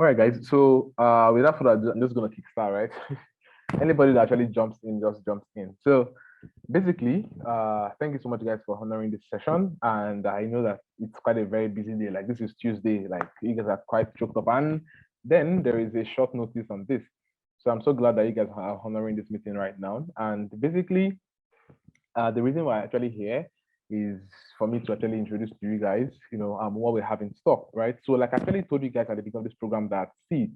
All right, guys. So without further ado, I'm just gonna kickstart, right? Anybody that actually jumps in just jumps in. So basically, thank you so much, guys, for honoring this session. And I know that it's quite a very busy day. Like this is Tuesday. Like you guys are quite choked up, and then there is a short notice on this. So I'm so glad that you guys are honoring this meeting right now. And basically, the reason why I'm actually here is for me to actually introduce to you guys, what we have in stock, right? So like I actually told you guys at the beginning of this program that, see,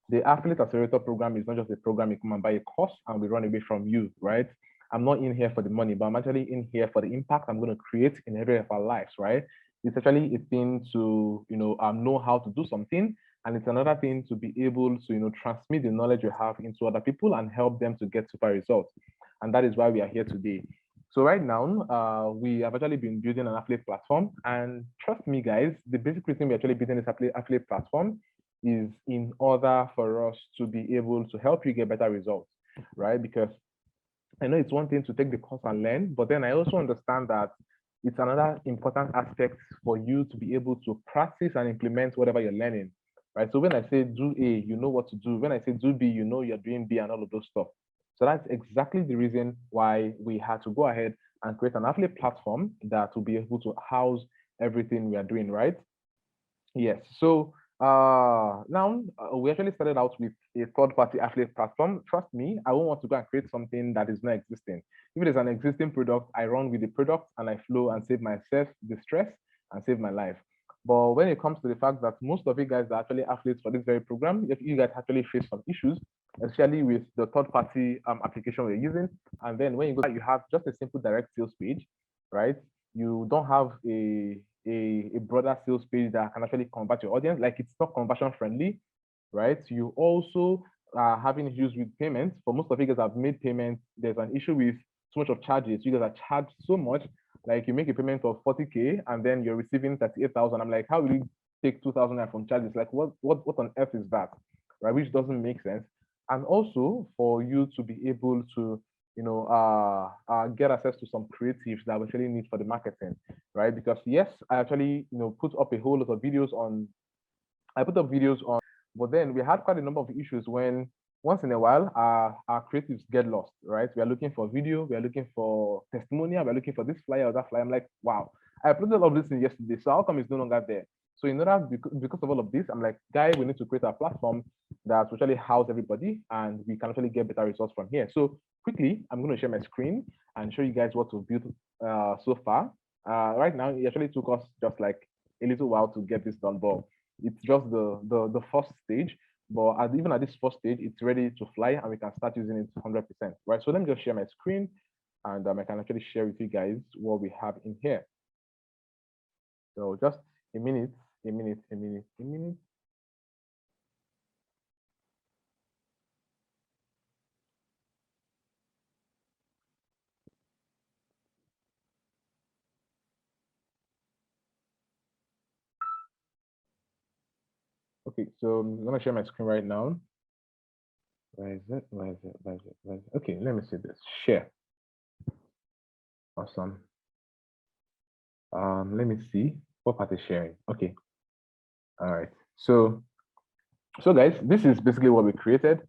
the Affiliate Accelerator program is not just a program you come and buy a course and we run away from you, right? I'm not in here for the money, but I'm actually in here for the impact I'm going to create in every of our lives, right? It's actually a thing to, know how to do something. And it's another thing to be able to, transmit the knowledge you have into other people and help them to get super results. And that is why we are here today. So right now, we have actually been building an affiliate platform, and trust me, guys, the basic reason we're actually building this affiliate platform is in order for us to be able to help you get better results, right? Because I know it's one thing to take the course and learn, but then I also understand that it's another important aspect for you to be able to practice and implement whatever you're learning, right? So when I say do A, you know what to do. When I say do B, you know you're doing B and all of those stuff. So that's exactly the reason why we had to go ahead and create an affiliate platform that will be able to house everything we are doing, right? Yes. So now we actually started out with a third-party affiliate platform. Trust me, I won't want to go and create something that is not existing. If it is an existing product, I run with the product and I flow and save myself the stress and save my life. But when it comes to the fact that most of you guys are actually affiliates for this very program, you guys actually face some issues, especially with the third-party application we're using. And then when you go, you have just a simple direct sales page, right? You don't have a broader sales page that can actually convert your audience. Like it's not conversion friendly, right? You also are having issues with payments. For most of you guys have made payments, there's an issue with so much of charges. You guys are charged so much. Like you make a payment of 40K and then you're receiving 38,000. I'm like, how will you take 2,000 from charges? Like what on earth is that? Right? Which doesn't make sense. And also for you to be able to get access to some creatives that we actually need for the marketing, right? Because yes, I actually, put up a whole lot of videos on, but then we had quite a number of issues when once in a while our creatives get lost, right? We are looking for video, we are looking for testimonial, we are looking for this flyer or that flyer. I'm like, wow, I uploaded all of this in yesterday, so how come it's no longer there? So in order, because of all of this, I'm like, guy, we need to create a platform that actually house everybody and we can actually get better results from here. So quickly, I'm going to share my screen and show you guys what we've built so far. Right now, it actually took us just like a little while to get this done, but it's just the first stage. But even at this first stage, it's ready to fly and we can start using it 100%, right? So let me just share my screen and I can actually share with you guys what we have in here. So just a minute, a minute, a minute, a minute. Okay, so I'm gonna share my screen right now. Where is it? Where is it? Where is it? Where is it? Okay, let me see this. Share. Awesome. Let me see what part is sharing. Okay. All right. So guys, this is basically what we created.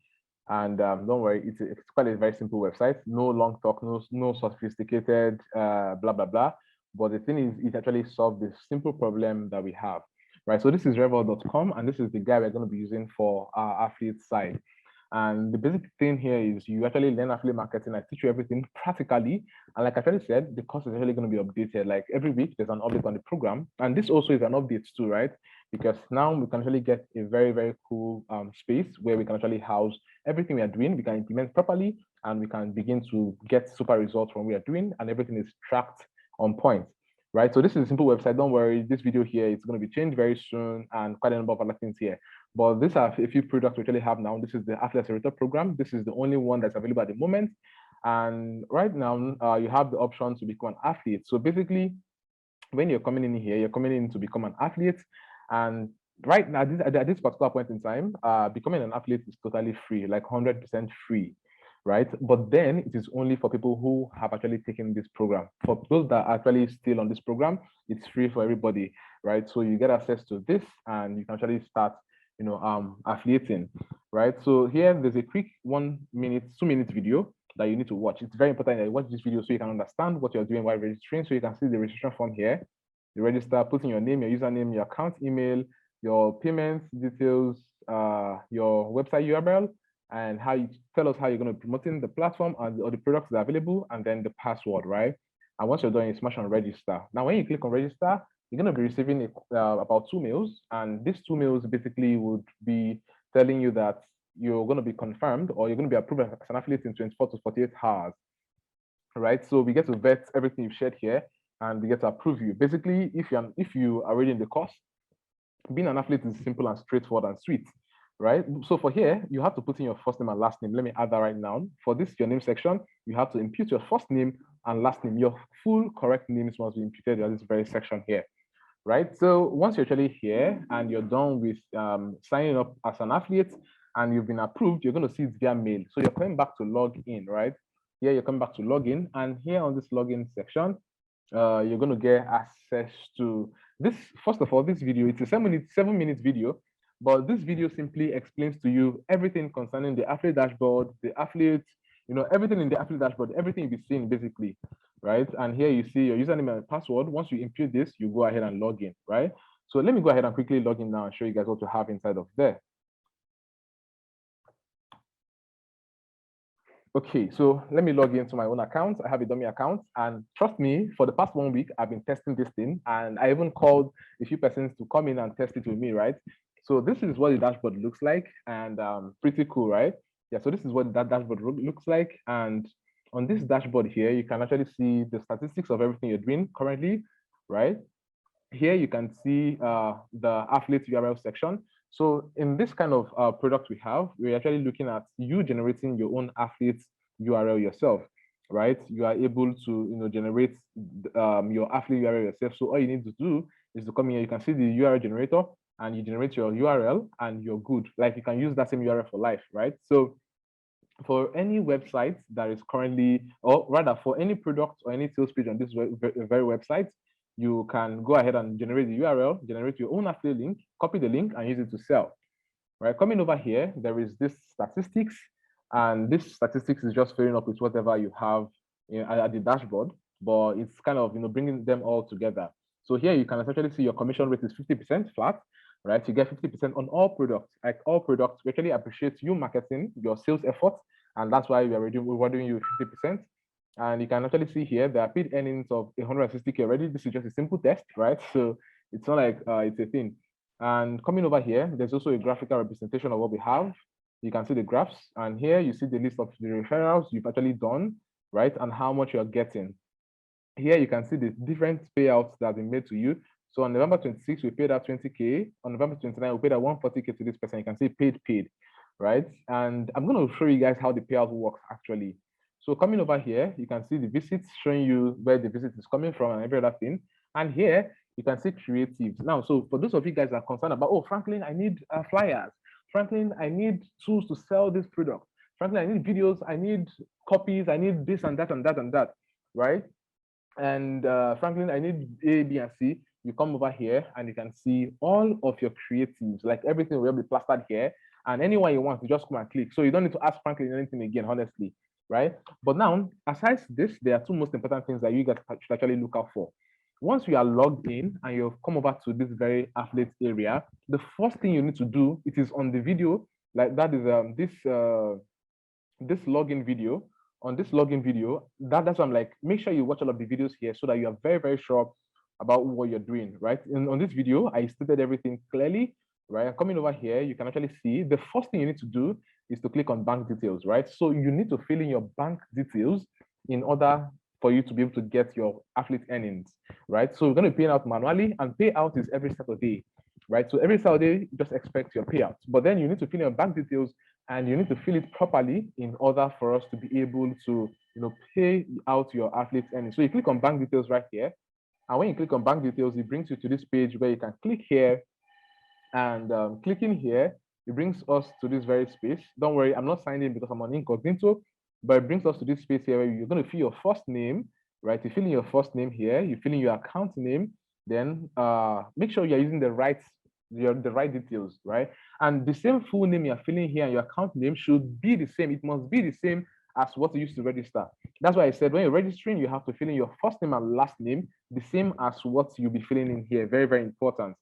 And don't worry, it's quite a very simple website. No long talk, no sophisticated blah blah blah. But the thing is, it actually solved this simple problem that we have, right? So this is Revel.com, and this is the guy we're going to be using for our affiliate side. And the basic thing here is you actually learn affiliate marketing. I teach you everything practically. And like I already said, the course is actually going to be updated. Like every week, there's an update on the program. And this also is an update too, right? Because now we can actually get a very, very cool space where we can actually house everything we are doing. We can implement properly and we can begin to get super results from what we are doing, and everything is tracked on point, right? So this is a simple website. Don't worry, this video here is going to be changed very soon and quite a number of other things here. But these are a few products we actually have now. This is the Affiliate Accelerator program. This is the only one that's available at the moment. And right now, you have the option to become an affiliate. So basically, when you're coming in here, you're coming in to become an affiliate. And right now, at this particular point in time, becoming an affiliate is totally free, like 100% free, right? But then it is only for people who have actually taken this program. For those that are actually still on this program, it's free for everybody, right? So you get access to this and you can actually start affiliating, right? So here there's a quick 1 minute, 2 minute video that you need to watch. It's very important that you watch this video so you can understand what you're doing while registering. So you can see the registration form here. You register, put in your name, your username, your account email, your payments details, your website URL, and how you tell us how you're going to be promoting the platform or the products that are available, and then the password, right? And once you're done, you smash on register. Now, when you click on register, you're going to be receiving about 2 mails, and these 2 mails basically would be telling you that you're going to be confirmed or you're going to be approved as an affiliate in 24 to 48 hours, right? So we get to vet everything you've shared here, and we get to approve you. Basically, if you are already in the course, being an affiliate is simple and straightforward and sweet, right? So for here, you have to put in your first name and last name. Let me add that right now. For this, your name section, you have to impute your first name and last name. Your full correct names must be imputed in this very section here, right? So once you're actually here and you're done with signing up as an affiliate and you've been approved, you're going to see it via mail. So you're coming back to log in, right? Here you're coming back to login, and here on this login section, you're going to get access to this. First of all, this video, it's a 7-minute video, but this video simply explains to you everything concerning the affiliate dashboard, the affiliate, everything in the affiliate dashboard, everything you'll be seeing basically, right? And here you see your username and password. Once you input this, you go ahead and log in, right? So let me go ahead and quickly log in now and show you guys what to have inside of there. Okay, so let me log into my own account. I have a dummy account, and trust me, for the past 1 week, I've been testing this thing, and I even called a few persons to come in and test it with me, right? So this is what the dashboard looks like, and pretty cool, right? Yeah, so this is what that dashboard looks like, and on this dashboard here, you can actually see the statistics of everything you're doing currently, right? Here you can see the affiliate URL section. So in this kind of product we have, we're actually looking at you generating your own affiliate URL yourself, right? You are able to generate your affiliate URL yourself. So all you need to do is to come here. You can see the URL generator, and you generate your URL, and you're good. Like you can use that same URL for life, right? So for any website that is currently, or rather for any product or any sales page on this very website, you can go ahead and generate the URL, generate your own affiliate link, copy the link, and use it to sell. Right? Coming over here, there is this statistics, and this statistics is just filling up with whatever you have at the dashboard, but it's kind of bringing them all together. So here you can essentially see your commission rate is 50% flat, right? You get 50% on all products. Like all products, we actually appreciate you marketing your sales efforts, and that's why we are rewarding you 50%. And you can actually see here the paid earnings of 160K already. This is just a simple test, right? So it's not like it's a thing. And coming over here, there's also a graphical representation of what we have. You can see the graphs, and here you see the list of the referrals you've actually done, right? And how much you're getting. Here you can see the different payouts that have been made to you. So on November 26, we paid out 20K. On November 29, we paid out 140K to this person. You can see paid, right? And I'm going to show you guys how the payout works actually. So coming over here, you can see the visits showing you where the visit is coming from and every other thing. And here you can see creatives. Now, so for those of you guys that are concerned about, oh, Franklin, I need flyers. Franklin, I need tools to sell this product. Franklin, I need videos, I need copies, I need this and that and that and that, right? And Franklin, I need A, B, and C. You come over here and you can see all of your creatives, like everything will be plastered here. And anyone you want, you just come and click. So you don't need to ask Franklin anything again, honestly, right? But now, aside this, there are two most important things that you guys should actually look out for. Once you are logged in and you've come over to this very affiliate area, the first thing you need to do, it is on the video, like that is this login video. On this login video, that's why I'm like, make sure you watch all of the videos here so that you are very, very sure about what you're doing, right? On this video, I stated everything clearly, right? Coming over here, you can actually see the first thing you need to do is to click on bank details, right? So you need to fill in your bank details in order for you to be able to get your affiliate earnings, right? So we're going to pay out manually, and payout is every Saturday, right? So every Saturday, just expect your payout. But then you need to fill in your bank details, and you need to fill it properly in order for us to be able to pay out your affiliate earnings. So you click on bank details right here. And when you click on bank details, it brings you to this page where you can click here, and clicking here, it brings us to this very space. Don't worry, I'm not signing in because I'm on incognito, but it brings us to this space here where you're going to fill your first name, right? You fill in your first name here, you fill in your account name, then make sure you're using the right the right details, right? And the same full name you're filling here and your account name should be the same. It must be the same as what you used to register. That's why I said when you're registering, you have to fill in your first name and last name, the same as what you'll be filling in here. Very, very important,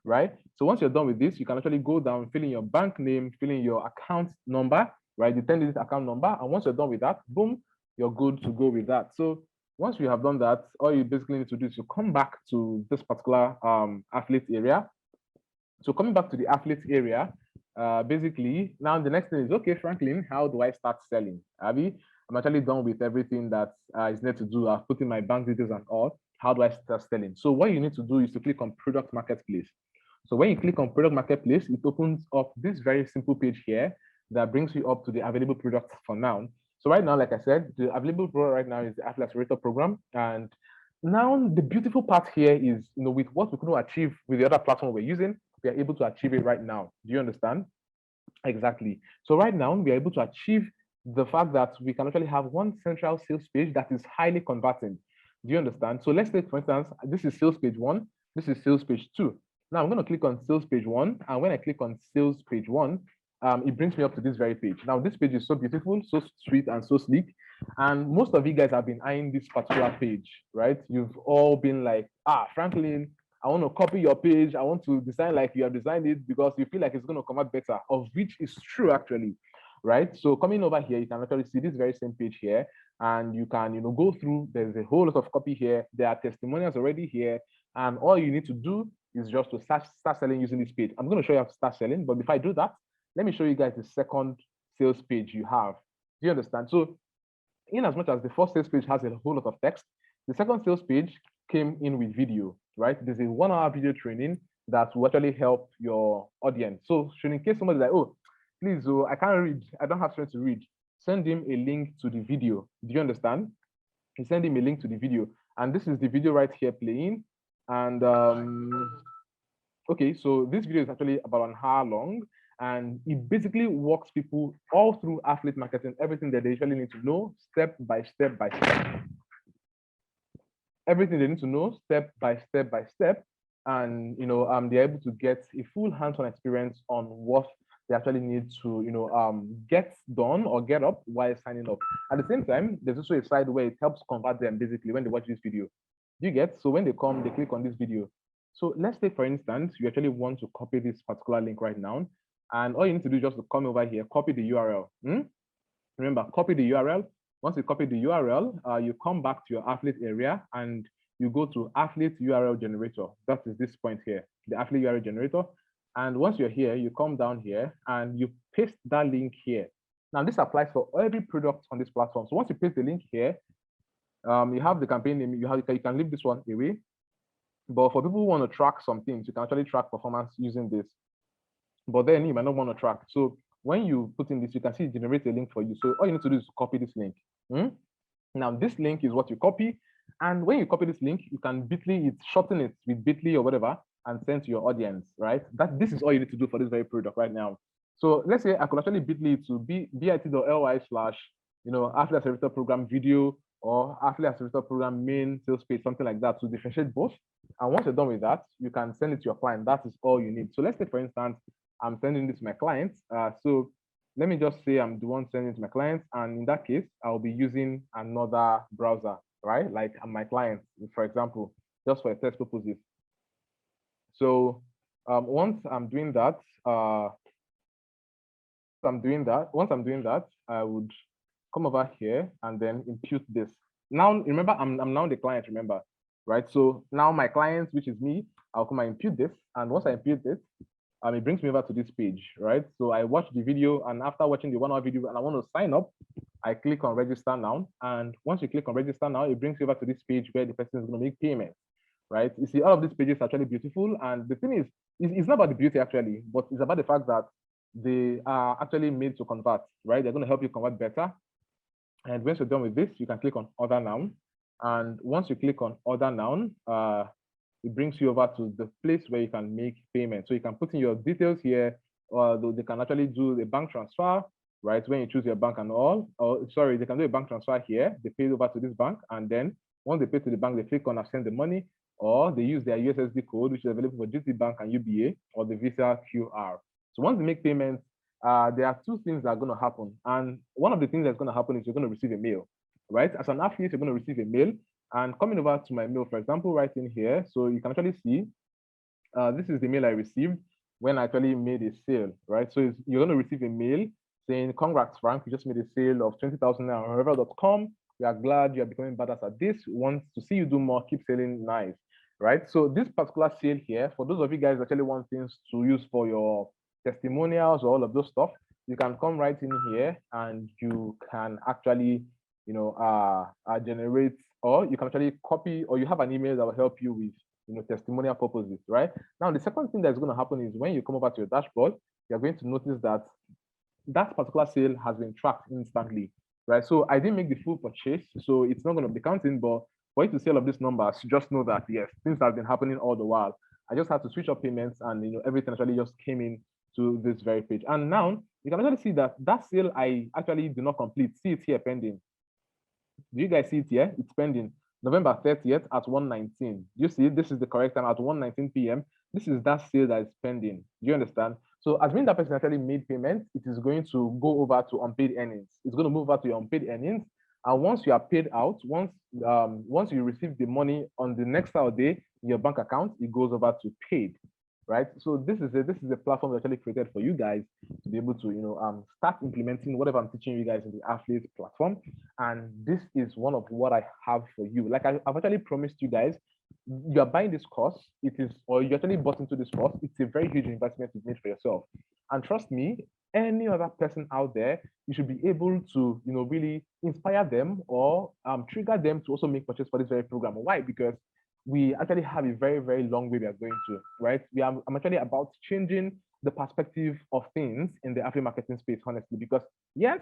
right? So once you're done with this, you can actually go down, fill in your bank name, fill in your account number, right? The 10-digit account number. And once you're done with that, boom, you're good to go with that. So once you have done that, all you basically need to do is to come back to this particular affiliate area. So coming back to the affiliate area, basically, now the next thing is, okay, Franklin, how do I start selling? Abby, I'm actually done with everything that is needed to do. I've put in my bank details and all. How do I start selling? So what you need to do is to click on Product Marketplace. So when you click on Product Marketplace, it opens up this very simple page here that brings you up to the available products for now. So right now, like I said, the available product right now is the Affiliate Accelerator program. And now the beautiful part here is, with what we couldn't achieve with the other platform we're using, we are able to achieve it right now. Do you understand? Exactly. So right now, we are able to achieve the fact that we can actually have one central sales page that is highly converting. Do you understand? So let's say, for instance, this is sales page 1, this is sales page 2. Now I'm going to click on sales page 1, and when I click on sales page 1, it brings me up to this very page. Now this page is so beautiful, so sweet, and so sleek. And most of you guys have been eyeing this particular page, right? You've all been like, Franklin, I want to copy your page. I want to design like you have designed it because you feel like it's going to come out better, of which is true actually, right? So coming over here, you can actually see this very same page here, and you can, go through. There's a whole lot of copy here. There are testimonials already here, and all you need to do is just to start selling using this page. I'm going to show you how to start selling, but before I do that, let me show you guys the second sales page you have. Do you understand? So in as much as the first sales page has a whole lot of text, the second sales page came in with video, right? There's a 1-hour video training that will actually help your audience. So should in case somebody's like, oh, please, I can't read, I don't have strength to read, send him a link to the video. Do you understand? You send him a link to the video. And this is the video right here playing. And okay, so this video is actually about an hour long, and it basically walks people all through affiliate marketing, everything that they usually need to know, step by step by step. Everything they need to know, step by step by step, and they're able to get a full hands-on experience on what they actually need to get done or get up while signing up. At the same time, there's also a side where it helps convert them basically when they watch this video. Do you get? So when they come, they click on this video. So let's say, for instance, you actually want to copy this particular link right now, and all you need to do is just to come over here, copy the URL. Remember, copy the URL. Once you copy the URL, you come back to your affiliate area and you go to affiliate URL generator. That is this point here, the affiliate URL generator. And once you're here, you come down here and you paste that link here. Now this applies for every product on this platform. So once you paste the link here, you have the campaign name, you can leave this one away. But for people who want to track some things, you can actually track performance using this. But then you might not want to track. So when you put in this, you can see it generates a link for you. So all you need to do is copy this link. Now this link is what you copy. And when you copy this link, you can bit.ly it, shorten it with bit.ly or whatever, and send to your audience, right? This is all you need to do for this very product right now. So let's say I could actually bit.ly to bit.ly/, affiliate accelerator program video or affiliate accelerator program main sales page, something like that, to differentiate both. And once you're done with that, you can send it to your client. That is all you need. So let's say, for instance, I'm sending this to my clients. So let me just say I'm the one sending it to my clients. And in that case, I'll be using another browser, right? Like my clients, for example, just for test purposes. So once I'm doing that, I would come over here and then impute this. Now, remember, I'm now the client, remember, right? So now my client, which is me, I'll come and impute this. And once I impute this, it brings me over to this page, right? So I watch the video, and after watching the 1-hour video and I want to sign up, I click on register now. And once you click on register now, it brings you over to this page where the person is going to make payment, right? You see, all of these pages are actually beautiful. And the thing is, it's not about the beauty actually, but it's about the fact that they are actually made to convert, right? They're going to help you convert better. And once you're done with this, you can click on Other Now. And once you click on Other Now, it brings you over to the place where you can make payment. So you can put in your details here, or they can actually do a bank transfer, right? When you choose your bank and all, or sorry, they can do a bank transfer here. They pay over to this bank, and then once they pay to the bank, they click on Send the money. or they use their USSD code, which is available for GT Bank and UBA, or the Visa QR. So once they make payments, there are two things that are going to happen. And one of the things that's going to happen is you're going to receive a mail, right? As an affiliate, you're going to receive a mail. And coming over to my mail, for example, right in here, so you can actually see this is the mail I received when I actually made a sale, right? So you're going to receive a mail saying, congrats, Frank, you just made a sale of 20,000 on Revel.com. We are glad you are becoming badass at this. We want to see you do more, keep selling nice, right? So this particular sale here, for those of you guys actually want things to use for your testimonials or all of those stuff, you can come right in here and you can actually, generate, or you can actually copy, or you have an email that will help you with testimonial purposes, right? Now, the second thing that's going to happen is when you come over to your dashboard, you're going to notice that that particular sale has been tracked instantly, right? So I didn't make the full purchase, so it's not going to be counting, but for you to see all of these numbers, just know that yes, things have been happening all the while. I just had to switch up payments and everything actually just came in to this very page. And now you can actually see that that sale I actually did not complete. See it here pending. Do you guys see it here? It's pending. November 30th at 1:19. You see, this is the correct time at 1:19 p.m. This is that sale that is pending. Do you understand? So as when that person actually made payment, it is going to go over to unpaid earnings. It's going to move over to your unpaid earnings. And once you are paid out, once you receive the money on the next day in your bank account, it goes over to paid, right? So this is a platform that's actually created for you guys to be able to start implementing whatever I'm teaching you guys in the affiliate platform. And this is one of what I have for you. Like I've actually promised you guys, you are buying this course, or you actually bought into this course, it's a very huge investment you've made for yourself. And trust me, any other person out there, you should be able to, really inspire them or trigger them to also make purchase for this very program. Why? Because we actually have a very, very long way we are going to, right? I'm actually about changing the perspective of things in the affiliate marketing space, honestly, because yes,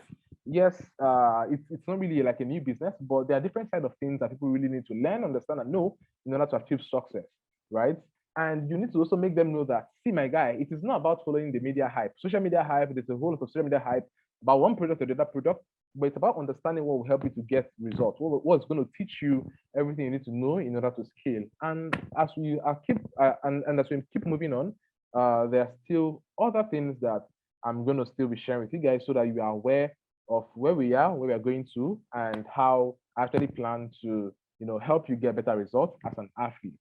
it's not really like a new business, but there are different side of things that people really need to learn, understand, and know in order to achieve success, right? And you need to also make them know that, see, my guy, it is not about following the media hype, social media hype. There's a whole lot of social media hype about one product or the other product, but it's about understanding what will help you to get results, what's going to teach you everything you need to know in order to scale. And as we as we keep moving on, there are still other things that I'm going to still be sharing with you guys so that you are aware of where we are going to, and how I actually plan to help you get better results as an athlete.